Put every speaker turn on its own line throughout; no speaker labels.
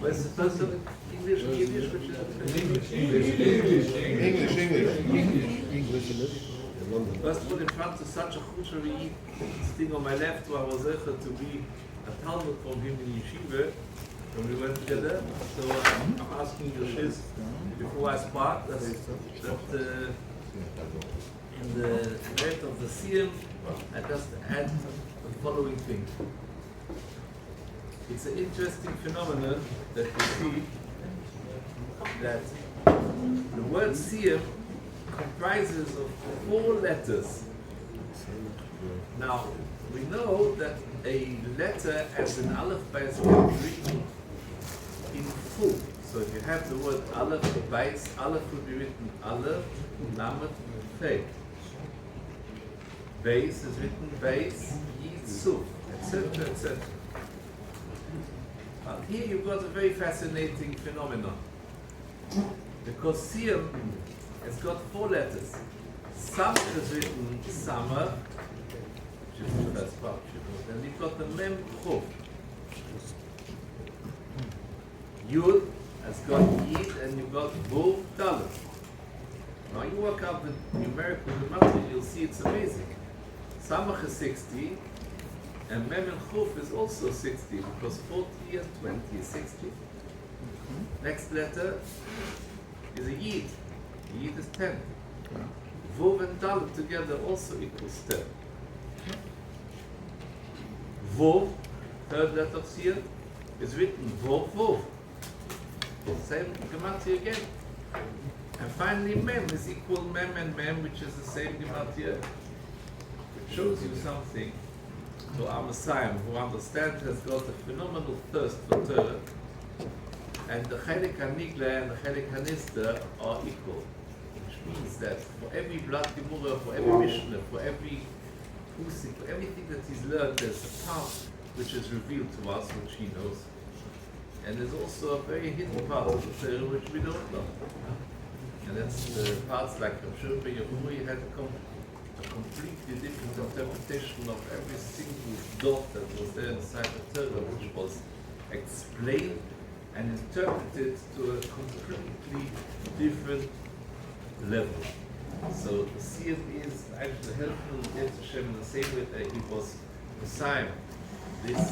Where's the first of it? English, which is English. First put in front of such a chutzari thing on my left, where I was able to be a Talmud from him in Yeshiva when we went together. So I'm asking your shiz before I start that in the rate of the Siyam, I just add the following thing. It's an interesting phenomenon that we see that the word Siyam comprises of 4 letters. Now, we know that a letter as an aleph base can be written in full. So if you have the word aleph base, aleph would be written aleph, lamed, fei. Base is written base, yid, suf, etc., etc. But here you've got a very fascinating phenomenon. Because Siyam has got 4 letters. Sam is written Sama, which is the first part. Then you've got the Mem Chuf. Yud has got Yid, and you've got Vav Dalet. Now you work out the numerical gematria, you'll see it's amazing. Samach is 60, and Mem and Chuf is also 60, because 40 and 20 is 60. Next letter is a Yid. Yid is 10. Vav and Dalet together also equals 10. Vav, third letter of Siyam, is written Vav Vav. Same gematria again. And finally Mem is equal Mem and Mem, which is the same gematria. It shows you something to our Messiah, who understands has got a phenomenal thirst for Torah. And the Chelik HaNigla and the Chelik HaNisda are equal. Which means that for every blood Gemurah, for every Mishnah, for every Pusik, for everything that he's learned, there's a part which is revealed to us, which he knows. And there's also a very hidden part of the Torah which we don't know. And that's the parts like Rosenberg had a completely different interpretation of every single dot that was there inside the Torah, which was explained and interpreted to a completely different level. So the Siyam is actually helpful to Hashem in the same way that he was Messiah. This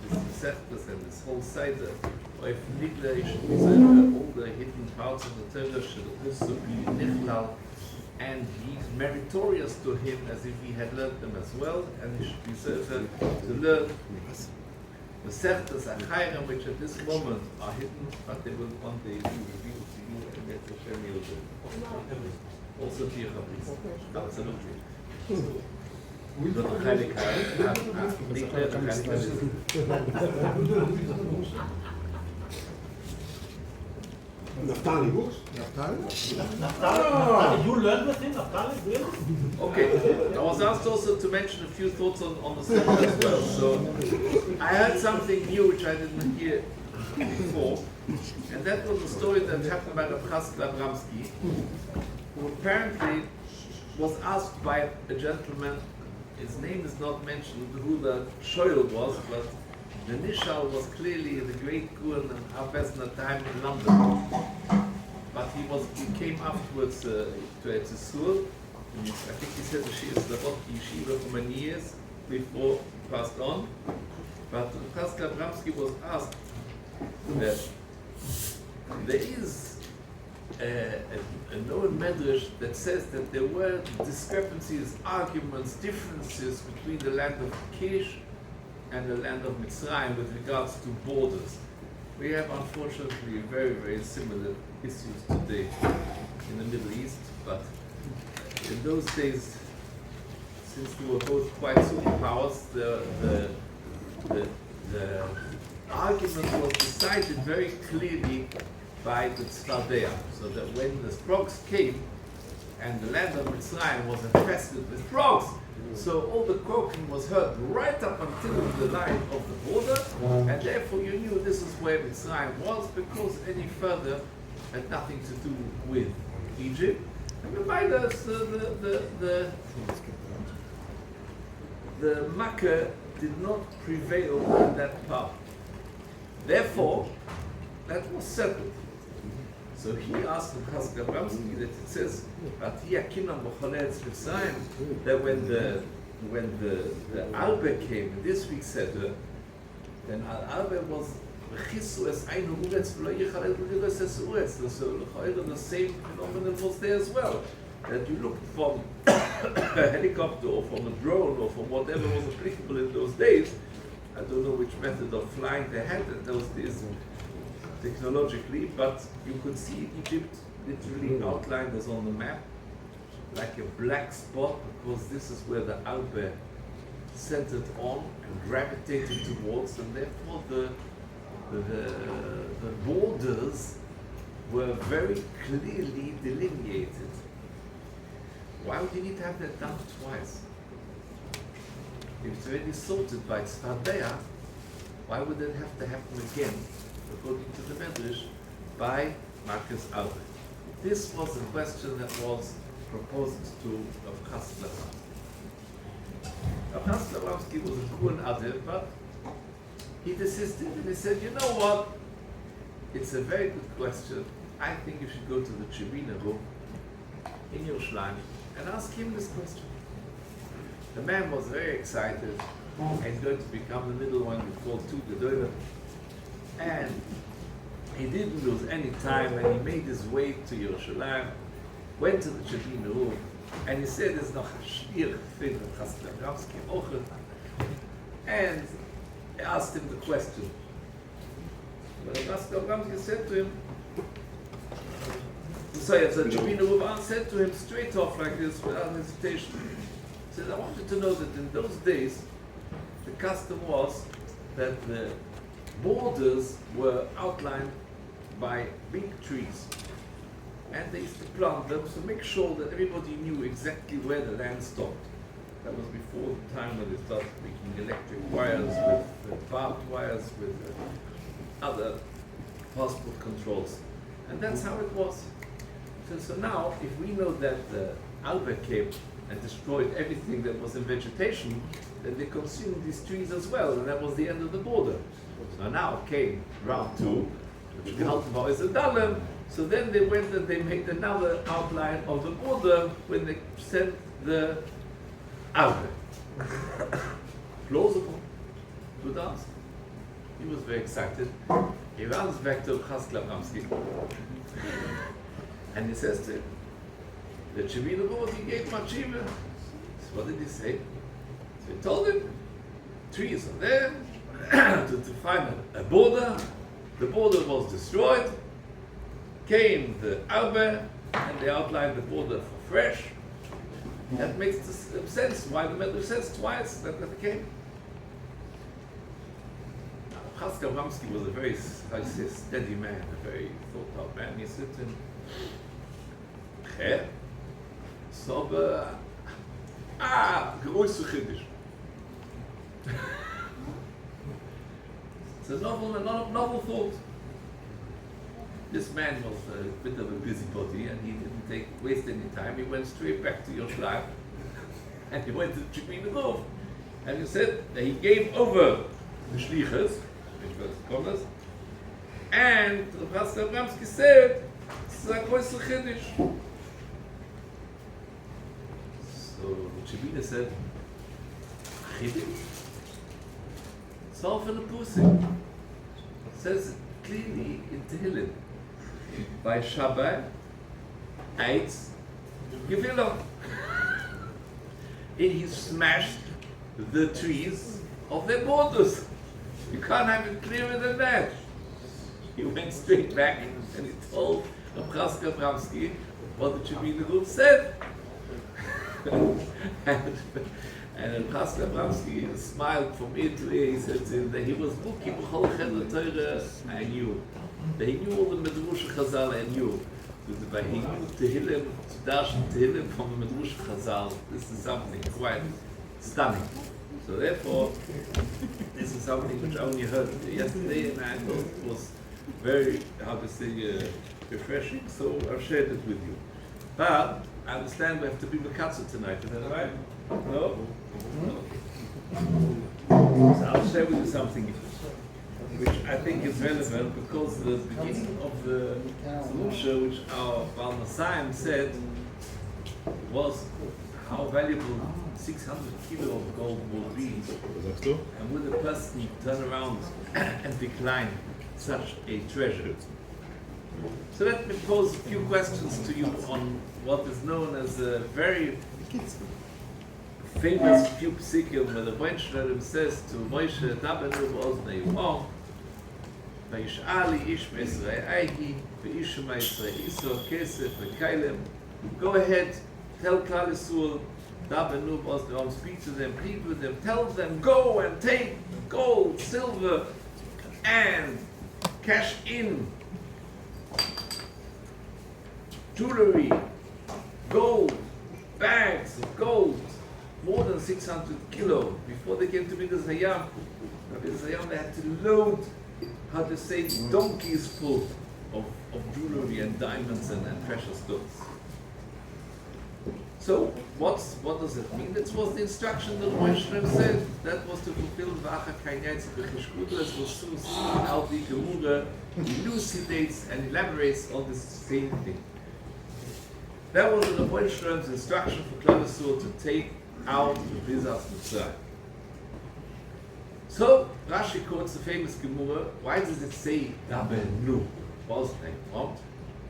Mesechus and this whole Seder, or if Nigla all the hidden parts of the Torah should also be Nichlal, and he's meritorious to him as if he had learned them as well, and he should be certain to learn the Mesechus Achayim, which at this moment are hidden, but they will one day be revealed to you and get Hashem Yodel. Also to your please. Absolutely. Not the Heilig declare the Heilig.
Naftali books?
Naftali, you learned with him, Naftali, really?
Okay, I was asked also to mention a few thoughts on the subject as well. So I heard something new which I didn't hear before, and that was a story that happened by Parshas Abramsky, who apparently was asked by a gentleman. His name is not mentioned who the shoyl was, but the Nishal was clearly the great Kuhn and Avesna time in London. But he came afterwards to Etzisur. I think he said that she is the yeshiva for many years before he passed on. But Pascal Abramsky was asked that there is a known medrash that says that there were discrepancies, arguments, differences between the land of Kish and the land of Mitzrayim with regards to borders. We have unfortunately very, very similar issues today in the Middle East, but in those days, since we were both quite superpowers, the argument was decided very clearly by the Tzfardea, so that when the frogs came and the land of Mitzrayim was infested with frogs, so all the croaking was heard right up until the line of the border, and therefore you knew this is where Mitzrayim was, because any further had nothing to do with Egypt. And remind us the Makkah did not prevail in that part. Therefore, that was settled. So he asked the Chazal Abramsky that it says, that when the Albe came, this week said, then Albe was so the same phenomenon was there as well. That you looked from a helicopter or from a drone or from whatever was applicable in those days. I don't know which method of flying they had in those days technologically, but you could see Egypt literally outlined as on the map, like a black spot, because this is where the Albe centered on and gravitated towards, and therefore the borders were very clearly delineated. Why would you need to have that done twice? If it's already sorted by Tzfadeya, why would it have to happen again, according to the Medrash, by Marcus Albe? This was a question that was proposed to Rav Chaskel Abramsky. Rav Chaskel Abramsky was a Kuhn Adel, but he desisted and he said, you know what? It's a very good question. I think you should go to the Tribuna room in Yerushalayim and ask him this question. The man was very excited and he's going to become the middle one we call two Gedolim. And he didn't lose any time and he made his way to Yerushalayim, went to the Tribuna room, and he said there's noch a shliach fin of Chaskel Abramsky ochet, and he asked him the question. But Chaskel Abramsky said to him, so the Tribuna room said to him straight off like this without hesitation. He said, I want you to know that in those days the custom was that the borders were outlined by big trees. And they used to plant them to make sure that everybody knew exactly where the land stopped. That was before the time when they started making electric wires with barbed wires, with other passport controls. And that's how it was. So now, if we know that the Albe came and destroyed everything that was in vegetation, then they consumed these trees as well, and that was the end of the border. So now came round two, which the Altenbauer is a Dalim. So then they went and they made another outline of the border when they sent the Albe. Plausible. Good answer. He was very excited. He runs back to Chaskel Abramsky. And he says to him, the Tribuna board he gave Machiva. So what did he say? So he told him, trees are there to define a border. The border was destroyed. Came the Albe, and they outlined the border for fresh. That makes sense why the Medrash says twice that came. Chaskel Abramsky was a very, I say, steady man, a very thought-out man. He said to him, größer Chiddush. It's a novel thought. This man was a bit of a busybody and he didn't waste any time. He went straight back to Yerushalayim and he went to the Tribuna Rov. And he said that he gave over the shlichus, and the Chaskel Abramsky said, it's a größer Chiddush. So the Tribuna said, Chiddush? It's all for the pussy. It says clearly in Tehillim, by Shabbat, Eitz, Gevillah. He smashed the trees of their borders. You can't have it clearer than that. He went straight back and he told Chaskel Abramsky what the Tribuna Rov said. And Chaskel Abramsky smiled from ear to ear. He said to him that he was looking B'chol Cheder Torah. I knew that he knew all the Medrush Chazal. I knew that he knew Tehillim, to darshan Tehillim from the Medrush Chazal. This is something quite stunning. So therefore, this is something which I only heard yesterday, and I thought it was very, how to say, refreshing. So I've shared it with you. But I understand we have to be Mekatzer tonight. Is that right? No? No. So I'll share with you something which I think is relevant because the beginning of the solution which our Baal Masayim said was how valuable 600 kilo of gold will be, and would a person turn around and decline such a treasure. So let me pose a few questions to you on what is known as a very famous few psikim where the Rosenberg says to Moshe, Dabenu b'oznei Yom, Vayish'ali ish me'Yisrael Aihi, v'ishu ma'Yisrael Iso, Kesef, v'Kailem. Go ahead, tell Klal Yisrael, Dabenu b'oznei Yom, speak to them, plead with them, tell them, go and take gold, silver, and cash in jewelry, gold, bags of gold, more than 600 kilo. Before they came to Midas Hayam, they had to load, how to say, donkeys full of jewelry and diamonds and precious stones. So what does it mean? That was the instruction that Rosenberg said. That was to fulfill V'acha Kainyaitz B'chishkudl, as we'll soon see how the Gemara elucidates and elaborates on this same thing. That was the Rosenberg's instruction for Klal Yisrael to take out the Bizas Mitzrayim. So Rashi quotes the famous Gemara. Why does it say Dabenu? What's the name?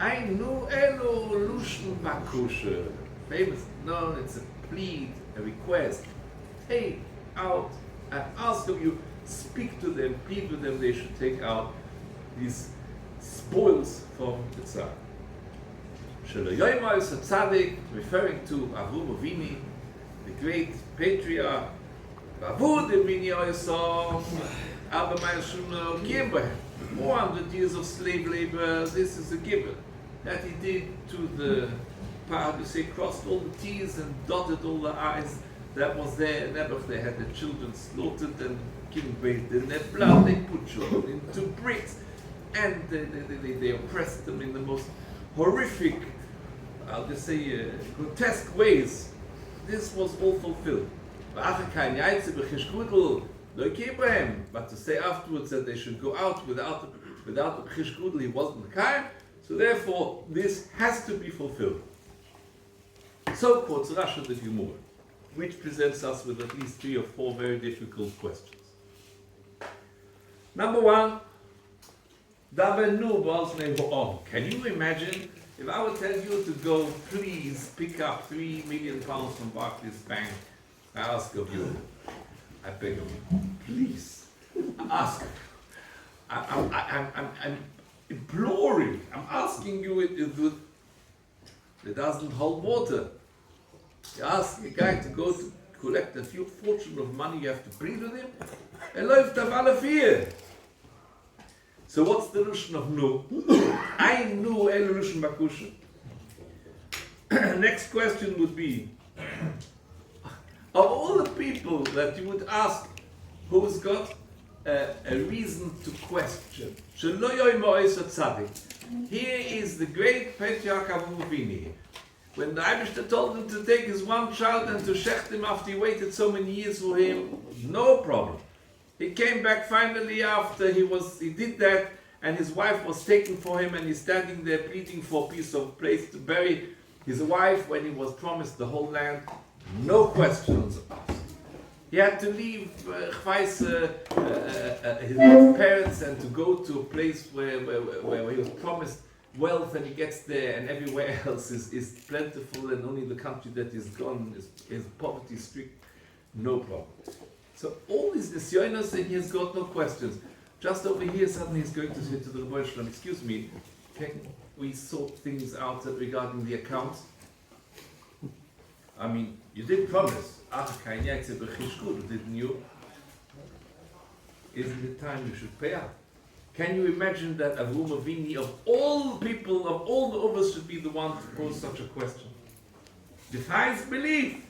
Ainu elo lushn bakusha. Famous. No, it's a plead, a request. Take out and ask of you, speak to them, plead with them. They should take out these spoils from the Tzar. Shelo Tzaddik, referring to Avraham Avinu, the great patriarch. Avud Avinu Yosam, Abba Ma'ashuna Gibber. 400 years of slave labor. This is a giver that he did to the how to say, crossed all the T's and dotted all the I's. That was there. Never they had the children slaughtered and king bathed in their blood. They put children into bricks, and they oppressed them in the most horrific, I'll just say, grotesque ways. This was all fulfilled. But to say afterwards that they should go out without the Chishkudl, he wasn't Kaim. So therefore, this has to be fulfilled. So quotes Rashi the Gemara, which presents us with at least 3 or 4 very difficult questions. Number one, can you imagine if I would tell you to go, please pick up £3 million from Barclays Bank? I ask of you, I beg of you, please, ask. I'm imploring, I'm asking you, it doesn't hold water. You ask a guy to go to collect a few fortune of money, you have to plead with him. So what's the Lushan of nu? I knew El Lushan Bakusha. Next question would be, of all the people that you would ask who's got a reason to question, here is the great patriarch Avraham Avinu. When the Eibishter told him to take his one child and to shecht him after he waited so many years for him, no problem. He came back finally after he did that, and his wife was taken for him, and he's standing there pleading for a piece of place to bury his wife when he was promised the whole land. No questions asked. He had to leave his parents and to go to a place where he was promised wealth, and he gets there and everywhere else is plentiful, and only the country that is gone is poverty strict. No problem. So all these nisyonos, and he has got no questions. Just over here, suddenly he's going to say to the Rebbe Shalom, excuse me, can we sort things out regarding the accounts? I mean, you did promise, didn't you? Isn't it time you should pay up? Can you imagine that Avraham Avinu, of all people, of all the others, should be the one to pose such a question? Defies belief.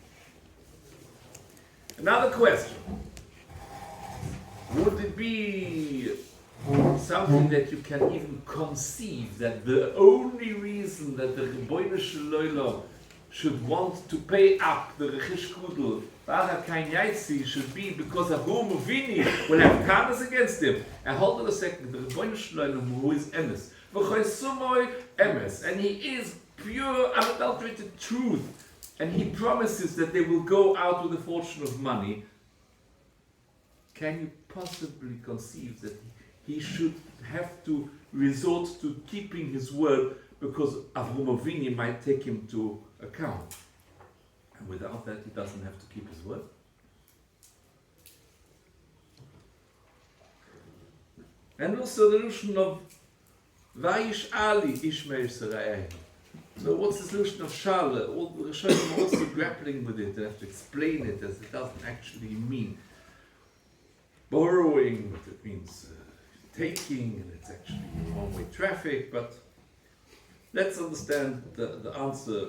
Another question. Would it be something that you can even conceive that the only reason that the Rebbeinu Shalom should want to pay up the Rechish Kudel V'achar kein yaitzi should be because Avraham Avinu will have kamas against him. And hold on a second, the Rebbeinu Shlomo, who is emes, v'chosumoy emes, and he is pure, unadulterated truth, and he promises that they will go out with a fortune of money. Can you possibly conceive that he should have to resort to keeping his word because Avraham Avinu might take him to account? And without that, he doesn't have to keep his word. And also the notion of Vaish Ali Ishmael Sarayah. So what's the solution of Shala? All the Rishonim are also grappling with it. They have to explain it as it doesn't actually mean borrowing, but it means taking, and it's actually one-way traffic. But let's understand the answer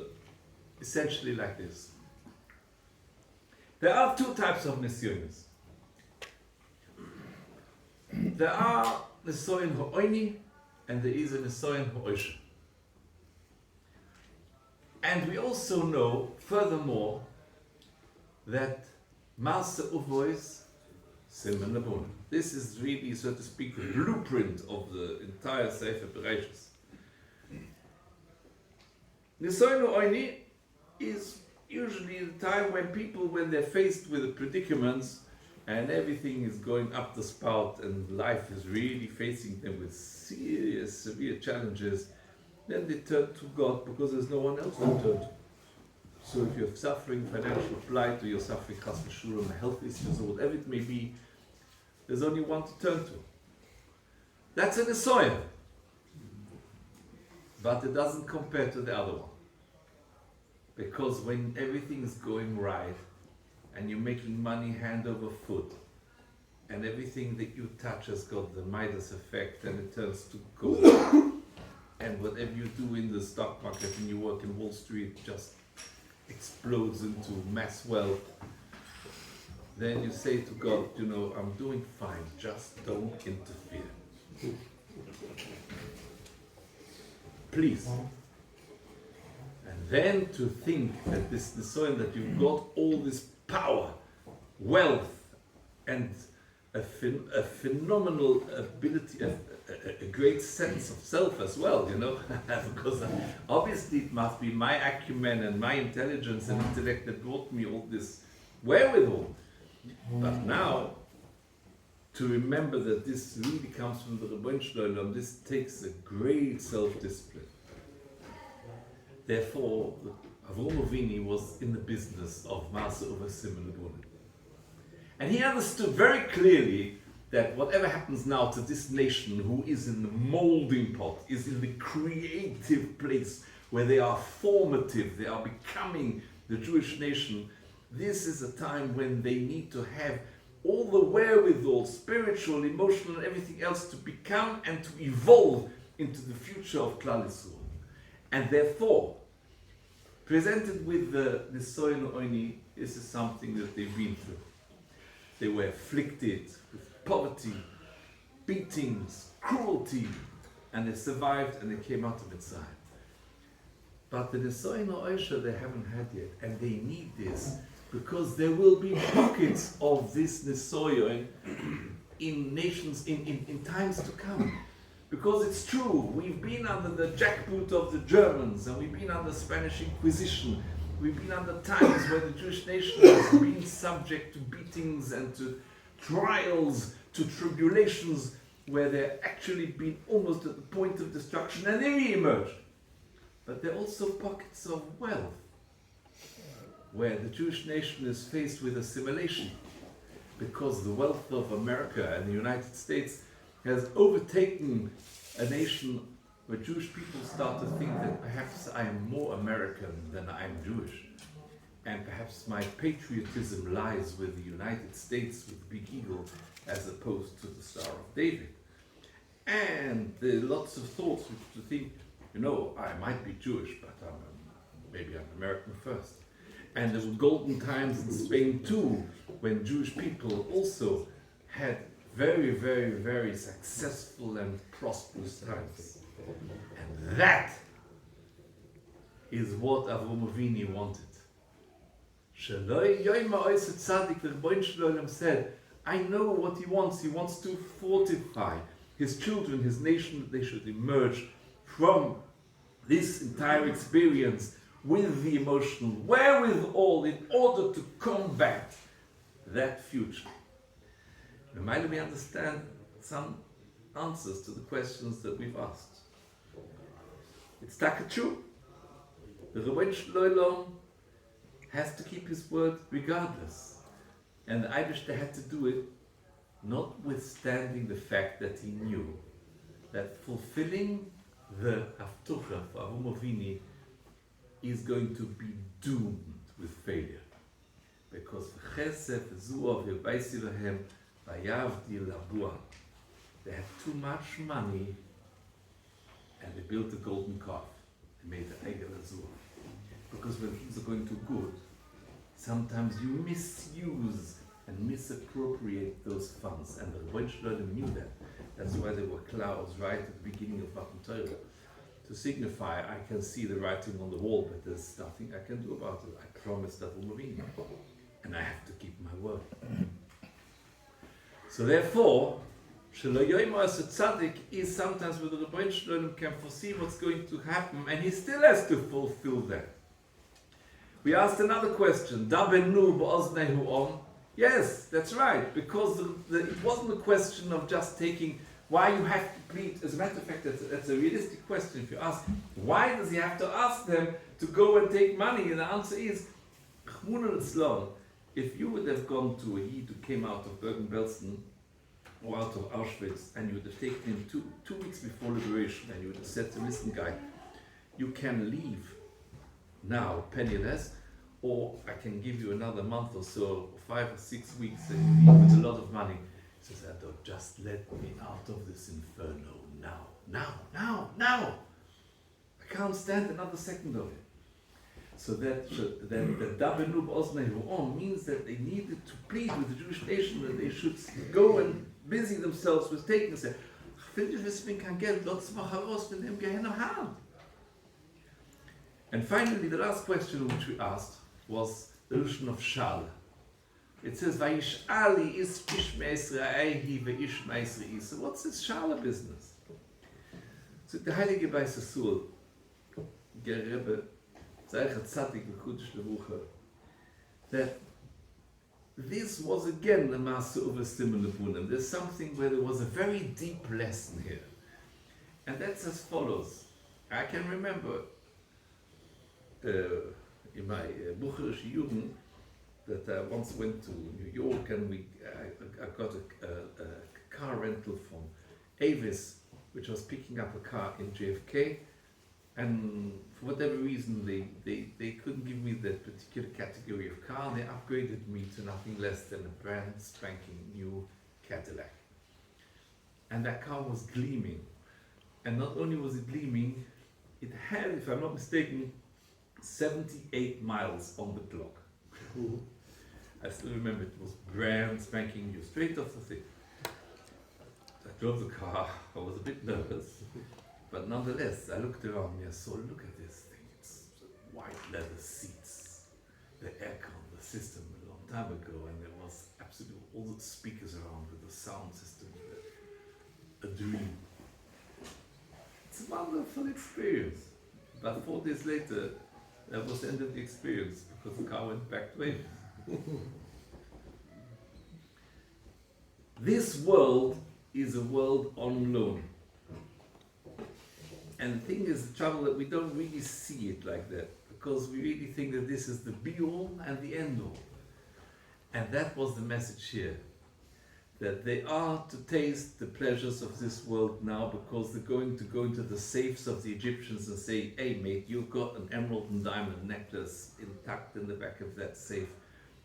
essentially like this. There are two types of nisyonos. There are nisoyon ha'oini, and there is a nisoyon ha'osher. And we also know, furthermore, that Master Uvois Siman Labun. This is really, so to speak, the blueprint of the entire Sefer Parshas. Nisoyon ha'oini is usually the time when people, when they're faced with the predicaments and everything is going up the spout and life is really facing them with serious, severe challenges, then they turn to God because there's no one else to turn to. So if you're suffering financial plight or you're suffering chas v'shulam, health issues or whatever it may be, there's only one to turn to. That's an Nisoyon. But it doesn't compare to the other one. Because when everything is going right and you're making money hand over foot and everything that you touch has got the Midas effect and it turns to gold and whatever you do in the stock market and you work in Wall Street just explodes into mass wealth, then you say to God, you know, I'm doing fine, just don't interfere. Please. And then to think that this Nisoyon, that you've got all this power, wealth, and a phenomenal ability, a great sense of self as well, you know, because obviously it must be my acumen and my intelligence and intellect that brought me all this wherewithal. But now, to remember that this really comes from the Rebbeinu Shalom, this takes a great self-discipline. Therefore, Avraham Avinu was in the business of Maser over Siman Labun. And he understood very clearly that whatever happens now to this nation, who is in the molding pot, is in the creative place where they are formative, they are becoming the Jewish nation, this is a time when they need to have all the wherewithal, spiritual, emotional, and everything else to become and to evolve into the future of Klal Yisrael. And therefore, presented with the Nisoyon ha'oini, this is something that they've been through. They were afflicted with poverty, beatings, cruelty, and they survived and they came out of Mitzrayim. But the Nisoyon ha'osher they haven't had yet, and they need this because there will be pockets of this Nisoyon in nations, in times to come. Because it's true, we've been under the jackboot of the Germans, and we've been under Spanish Inquisition. We've been under times where the Jewish nation has been subject to beatings and to trials, to tribulations, where they're actually been almost at the point of destruction, and they re-emerged. But there are also pockets of wealth, where the Jewish nation is faced with assimilation, because the wealth of America and the United States has overtaken a nation where Jewish people start to think that perhaps I am more American than I am Jewish. And perhaps my patriotism lies with the United States, with the Big Eagle, as opposed to the Star of David. And there are lots of thoughts which to think, you know, I might be Jewish, but maybe I'm American first. And there were golden times in Spain too, when Jewish people also had very, very, very successful and prosperous times. And that is what Avraham Avinu wanted. Shaloi yoyma oise tzaddik, the Rebbeinu Shalom said, I know what he wants. He wants to fortify his children, his nation, that they should emerge from this entire experience with the emotional wherewithal in order to combat that future. Remind me understand some answers to the questions that we've asked. It's taka true. The Rebbeinu Shalom has to keep his word regardless. And the Eibishter had to do it notwithstanding the fact that he knew that fulfilling the Haftucha for Avram Avinu is going to be doomed with failure. Because Chesed, Zuov, Yebaisi Lahem, Vayavdi Labua, they had too much money and they built a golden calf. They made the Egel Zuov. Because when things are going too good, sometimes you misuse and misappropriate those funds. And the Rebbeinu Shalom knew that. That's why there were clouds right at the beginning of Matan Torah, to signify I can see the writing on the wall, but there's nothing I can do about it. I promised that Avram, and I have to keep my word. So therefore, Shelo Yoyma as a tzaddik is sometimes where the Rebbeinu Shalom can foresee what's going to happen, and he still has to fulfill that. We asked another question, Dabenu ba'oznehu on. Yes, that's right, because it wasn't a question of just taking why you have to plead. As a matter of fact, that's a realistic question. If you ask, why does he have to ask them to go and take money? And the answer is, if you would have gone to a Yid who came out of Bergen-Belsen or out of Auschwitz, and you would have taken him two weeks before liberation, and you would have said to him, listen guy, you can leave now penniless, or I can give you another month or so, 5 or 6 weeks, and you leave with a lot of money. He says, Ado, just let me out of this inferno now. I can't stand another second of it. So that the Dabenub Osnehu means that they needed to plead with the Jewish nation that they should go and busy themselves with taking it. And finally, the last question which we asked was the notion of Shal. It says, Vayish'ali is ish me'esra'ehi ve'ish me'esra'i. So what's this Shala business? So the Heilige Beis Asul, Ger Rebbe, Zeichat Tzadik v'Kudish Levucha, that this was again a master of a similar bunim. There's something where there was a very deep lesson here. And that's as follows. I can remember in my Bucherische Jugend that I once went to New York, and I got a car rental from Avis, which was picking up a car in JFK, and for whatever reason they couldn't give me that particular category of car. They upgraded me to nothing less than a brand spanking new Cadillac. And that car was gleaming. And not only was it gleaming, it had, if I'm not mistaken, 78 miles on the clock. I still remember it was brand spanking new, straight off the thing. I drove the car, I was a bit nervous, but nonetheless, I looked around me, I saw, look at this thing, it's white leather seats, the aircon, the system a long time ago, and there was absolutely all the speakers around with the sound system, a dream. It's a wonderful experience, but 4 days later, that was the end of the experience, because the car went back to Avis. This world is a world on loan. And the thing is, the trouble that we don't really see it like that, because we really think that this is the be-all and the end-all. And that was the message here, that they are to taste the pleasures of this world now, because they're going to go into the safes of the Egyptians and say, hey mate, you've got an emerald and diamond necklace intact in the back of that safe.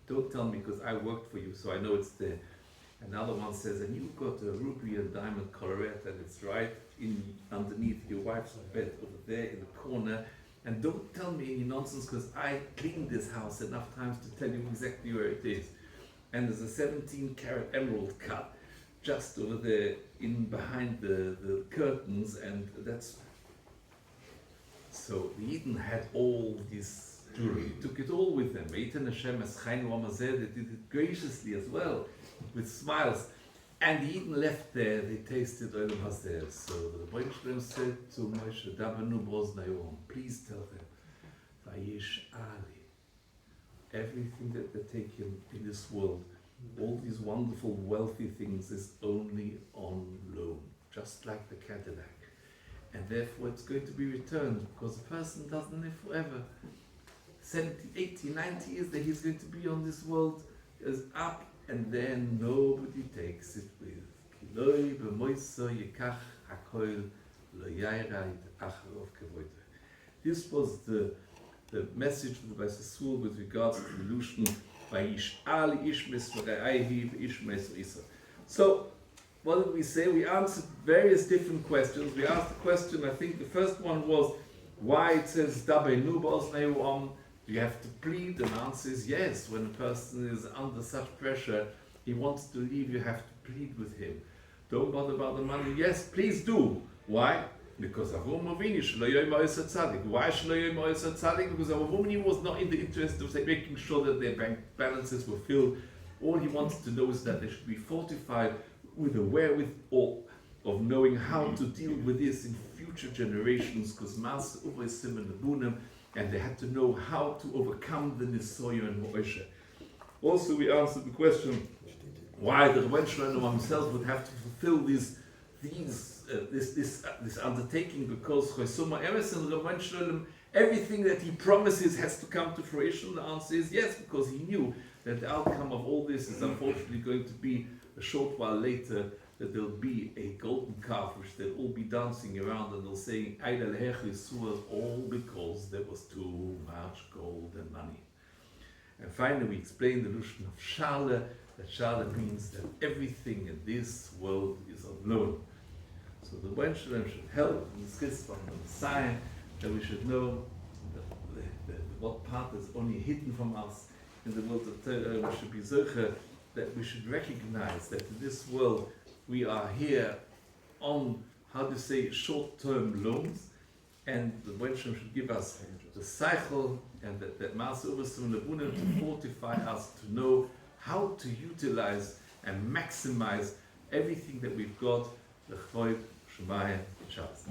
Don't tell me, because I worked for you, so I know it's there. Another one says, and you've got a ruby and diamond collarette, and it's right in underneath your wife's bed over there in the corner. And don't tell me any nonsense, because I cleaned this house enough times to tell you exactly where it is. And there's a 17-carat emerald cut just over there in behind the curtains, and that's... So the Eden had all these He took it all with them. Eitan Hashem as Chaim Ramazeh, they did it graciously as well, with smiles. And he even left there, they tasted Olam Hazeh. So the Rebbe Shalom said to Moshe, Dabanu Boznayom, please tell them, Vayish Ali, everything that they're taking in this world, all these wonderful, wealthy things is only on loan, just like the Cadillac. And therefore it's going to be returned, because a person doesn't live forever. 70, 80, 90 years that he's going to be on this world is up, and then nobody takes it with. This was the message of the Beis Yisrael with regards to the illusion So, what did we say? We answered various different questions. We asked the question, I think the first one was, why it says Dabenu B'oznei do you have to plead? And the answer is yes. When a person is under such pressure, he wants to leave, you have to plead with him. Don't bother about the money. Yes, please do. Why? Because Avram Avinu shelo yoyma ois tzaddik. Why shelo yoyma ois tzaddik? Because Avram Avinu was not in the interest of making sure that their bank balances were filled. All he wanted to know is that they should be fortified with a wherewithal of knowing how to deal with this in future generations, because Mas Uvay Simon Abunim, and they had to know how to overcome the Nisoya and Moesha. Also, we answered the question why the Rebbe Shalom himself would have to fulfill this undertaking, because Chosuma Emes and Rebbe Shalom, everything that he promises has to come to fruition. The answer is yes, because he knew that the outcome of all this is unfortunately going to be a short while later, that there'll be a golden calf which they'll all be dancing around and they'll say all because there was too much gold and money. And finally we explained the illusion of Shale, that Shale means that everything in this world is on loan. So the Rebbe Shalom should help and insist on the Messiah, that we should know that what part is only hidden from us in the world of Torah. We should be zocher, that we should recognize that in this world we are here on, short-term loans, and the Rebbe Shalom should give us the cycle and that Maaseh Uvasim Lebunim to fortify us to know how to utilize and maximize everything that we've got. L'chvoid Shemayim Shabbos.